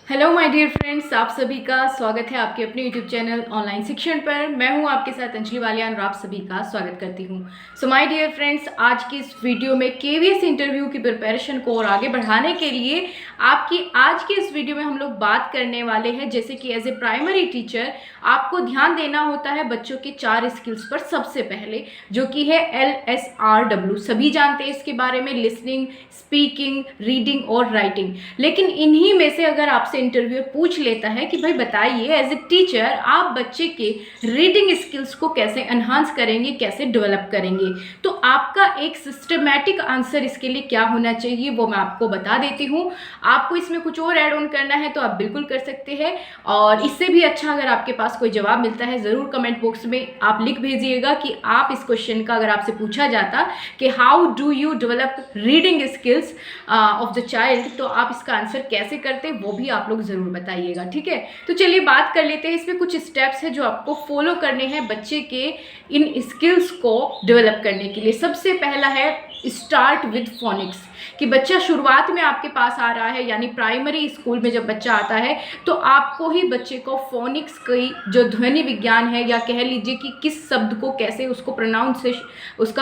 Hello my dear friends, आप सभी का स्वागत है आपके अपने यूट्यूब चैनल ऑनलाइन शिक्षण पर। मैं हूं आपके साथ अंजलि वालिया और आप सभी का स्वागत करती हूं। सो माय डियर फ्रेंड्स, आज की इस वीडियो में केवीएस इंटरव्यू की प्रिपरेशन को और आगे बढ़ाने के लिए आपकी आज की इस वीडियो में हम लोग बात करने वाले हैं जैसे कि एज ए प्राइमरी टीचर आपको ध्यान देना होता है बच्चों के 4 स्किल्स पर। सबसे पहले जो कि है LSRW, सभी जानते हैं इसके बारे में, लिसनिंग, स्पीकिंग, रीडिंग और राइटिंग। लेकिन इन्हीं में से अगर आपसे इंटरव्यूअर पूछ लेता है कि भाई बताइए एज ए टीचर आप बच्चे के रीडिंग स्किल्स को कैसे एनहांस करेंगे, कैसे डेवलप करेंगे, तो आपका एक सिस्टमैटिक आंसर इसके लिए क्या होना चाहिए वो मैं आपको बता देती हूँ। आपको इसमें कुछ और ऐड ऑन करना है तो आप बिल्कुल कर सकते हैं, और इससे भी अच्छा अगर आपके पास कोई जवाब मिलता है ज़रूर कमेंट बॉक्स में आप लिख भेजिएगा कि आप इस क्वेश्चन का अगर आपसे पूछा जाता कि how do you develop reading skills of the child, तो आप इसका आंसर कैसे करते वो भी आप लोग ज़रूर बताइएगा। ठीक है, तो चलिए बात कर लेते हैं। इसमें कुछ स्टेप्स है जो आपको फॉलो करने हैं बच्चे के इन स्किल्स को डेवलप करने के लिए। सबसे पहला है स्टार्ट विद फोनिक्स, कि बच्चा शुरुआत में आपके पास आ रहा है यानी प्राइमरी स्कूल में जब बच्चा आता है तो आपको ही बच्चे को फोनिक्स की जो ध्वनि विज्ञान है, या कह लीजिए कि किस शब्द को कैसे उसका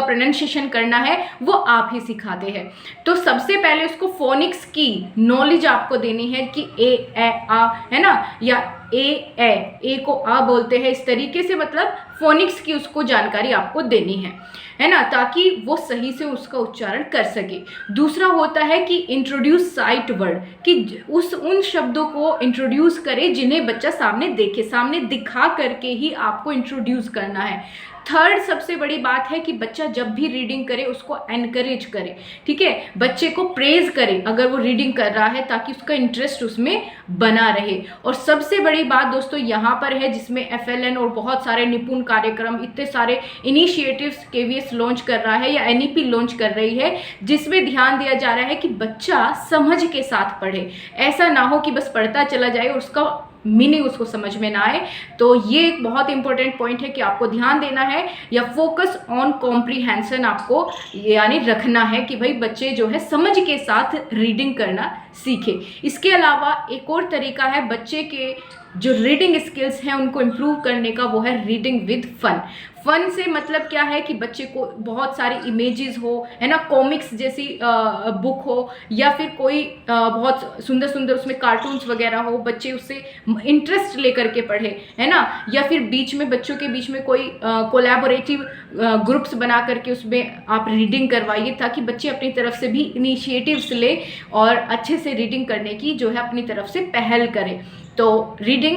प्रोनाउंसिएशन करना है, वो आप ही सिखाते हैं। तो सबसे पहले उसको फोनिक्स की नॉलेज आपको देनी है कि ए आ है ना, या ए को आ बोलते हैं, इस तरीके से मतलब फोनिक्स की उसको जानकारी आपको देनी है ना, ताकि वो सही से उसका उच्चारण कर सके। दूसरा होता है कि इंट्रोड्यूस साइट वर्ड, कि उन शब्दों को इंट्रोड्यूस करे जिन्हें बच्चा सामने देखे, सामने दिखा करके ही आपको इंट्रोड्यूस करना है। थर्ड सबसे बड़ी बात है कि बच्चा जब भी रीडिंग करे उसको एनकरेज करे, ठीक है, बच्चे को प्रेज करे अगर वो रीडिंग कर रहा है, ताकि उसका इंटरेस्ट उसमें बना रहे। और सबसे बड़ी बात दोस्तों यहाँ पर है, जिसमें FLN और बहुत सारे निपुण कार्यक्रम, इतने सारे इनिशिएटिव्स केवीएस लॉन्च कर रहा है या NEP लॉन्च कर रही है, जिसमें ध्यान दिया जा रहा है कि बच्चा समझ के साथ पढ़े। ऐसा ना हो कि बस पढ़ता चला जाए और उसका मीनिंग उसको समझ में ना आए। तो ये एक बहुत इंपॉर्टेंट पॉइंट है कि आपको ध्यान देना है, या फोकस ऑन कॉम्प्रीहेंशन आपको यानी रखना है कि भाई बच्चे जो है समझ के साथ रीडिंग करना सीखे। इसके अलावा एक और तरीका है बच्चे के जो रीडिंग स्किल्स हैं उनको इम्प्रूव करने का, वो है रीडिंग विद फन। फन से मतलब क्या है कि बच्चे को बहुत सारी इमेजेस हो, है ना, कॉमिक्स जैसी बुक हो, या फिर कोई बहुत सुंदर सुंदर उसमें कार्टून्स वगैरह हो, बच्चे उससे इंटरेस्ट लेकर के पढ़े, है ना, या फिर बीच में बच्चों के बीच में कोई कोलैबोरेटिव ग्रुप्स बना करके उसमें आप रीडिंग करवाइए, ताकि बच्चे अपनी तरफ से भी इनिशिएटिव्स ले और अच्छे से रीडिंग करने की जो है अपनी तरफ से पहल करें। तो रीडिंग,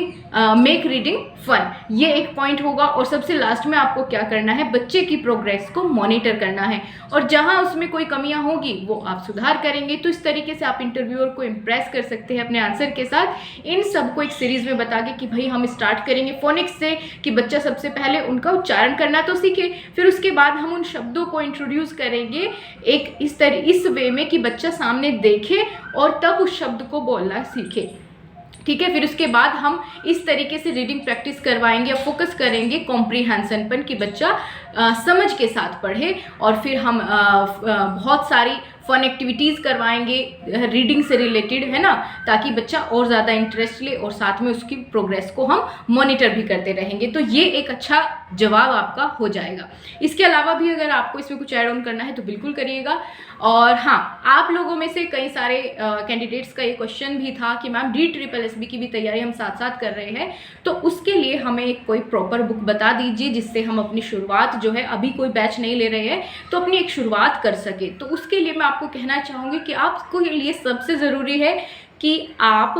मेक रीडिंग फन, ये एक पॉइंट होगा। और सबसे लास्ट में आपको क्या करना है, बच्चे की प्रोग्रेस को मॉनिटर करना है, और जहां उसमें कोई कमियां होगी वो आप सुधार करेंगे। तो इस तरीके से आप इंटरव्यूअर को इम्प्रेस कर सकते हैं अपने आंसर के साथ, इन सबको एक सीरीज में बता के कि भाई हम स्टार्ट करेंगे फोनिक्स से, कि बच्चा सबसे पहले उनका उच्चारण करना तो सीखे, फिर उसके बाद हम उन शब्दों को इंट्रोड्यूस करेंगे एक इस वे में कि बच्चा सामने देखे और तब उस शब्द को बोलना सीखे। ठीक है, फिर उसके बाद हम इस तरीके से रीडिंग प्रैक्टिस करवाएंगे, फोकस करेंगे कॉम्प्रीहेंशन पर कि बच्चा समझ के साथ पढ़े, और फिर हम बहुत सारी फन एक्टिविटीज़ करवाएंगे रीडिंग से रिलेटेड, है ना, ताकि बच्चा और ज़्यादा इंटरेस्ट ले, और साथ में उसकी प्रोग्रेस को हम मॉनिटर भी करते रहेंगे। तो ये एक अच्छा जवाब आपका हो जाएगा। इसके अलावा भी अगर आपको इसमें कुछ ऐड ऑन करना है तो बिल्कुल करिएगा। और हाँ, आप लोगों में से कई सारे कैंडिडेट्स का ये क्वेश्चन भी था कि मैम DSSB की भी तैयारी हम साथ साथ कर रहे हैं, तो उसके लिए हमें एक कोई प्रॉपर बुक बता दीजिए जिससे हम अपनी शुरुआत जो है, अभी कोई बैच नहीं ले रहे हैं तो अपनी एक शुरुआत कर सके। तो उसके लिए मैं आपको कहना चाहूँगी कि आपको लिए सबसे ज़रूरी है कि आप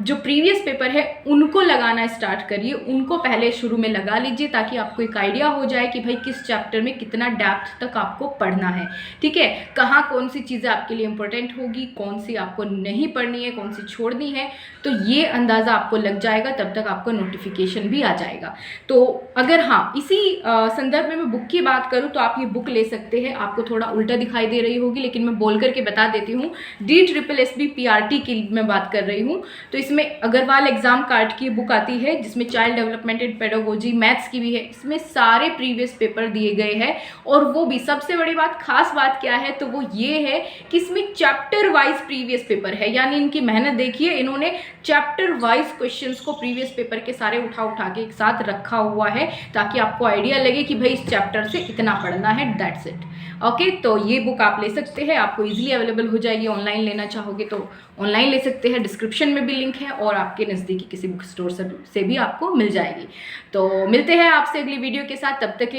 जो प्रीवियस पेपर है उनको लगाना स्टार्ट करिए, उनको पहले शुरू में लगा लीजिए, ताकि आपको एक आइडिया हो जाए कि भाई किस चैप्टर में कितना डेप्थ तक आपको पढ़ना है। ठीक है, कहाँ कौन सी चीज़ें आपके लिए इंपॉर्टेंट होगी, कौन सी आपको नहीं पढ़नी है, कौन सी छोड़नी है, तो ये अंदाज़ा आपको लग जाएगा, तब तक आपको नोटिफिकेशन भी आ जाएगा। तो अगर हाँ इसी संदर्भ में मैं बुक की बात करूँ तो आप ये बुक ले सकते हैं। आपको थोड़ा उल्टा दिखाई दे रही होगी, लेकिन मैं बोल करके बता देती हूँ। DSSB PRT NCERT की मैं बात कर रही हूँ। तो इसमें अग्रवाल एग्जाम कार्ड की बुक आती है जिसमें child development and pedagogy, maths की भी है। इसमें सारे प्रीवियस पेपर दिए गए हैं और वो भी सबसे बड़ी बात, खास बात क्या है तो वो ये है कि इसमें चैप्टर वाइज प्रीवियस पेपर है। यानी इनकी मेहनत देखिए, इन्होंने चैप्टर वाइज क्वेश्चंस को प्रीवियस पेपर के सारे उठा के एक साथ रखा हुआ है ताकि आपको आइडिया लगे कि भाई इस चैप्टर से इतना पढ़ना है, दैट्स इट। ओके, तो ये बुक आप ले सकते हैं, आपको इजीली अवेलेबल हो जाएगी। ऑनलाइन लेना चाहोगे तो ऑनलाइन ले सकते हैं, डिस्क्रिप्शन में भी लिंक है और आपके नज़दीकी किसी बुक स्टोर से भी आपको मिल जाएगी। तो मिलते हैं आपसे अगली वीडियो के साथ, तब तक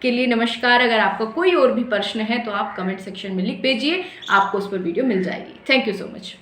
के लिए नमस्कार। अगर आपका कोई और भी प्रश्न है तो आप कमेंट सेक्शन में लिख भेजिए, आपको उस पर वीडियो मिल जाएगी। Thank you so much.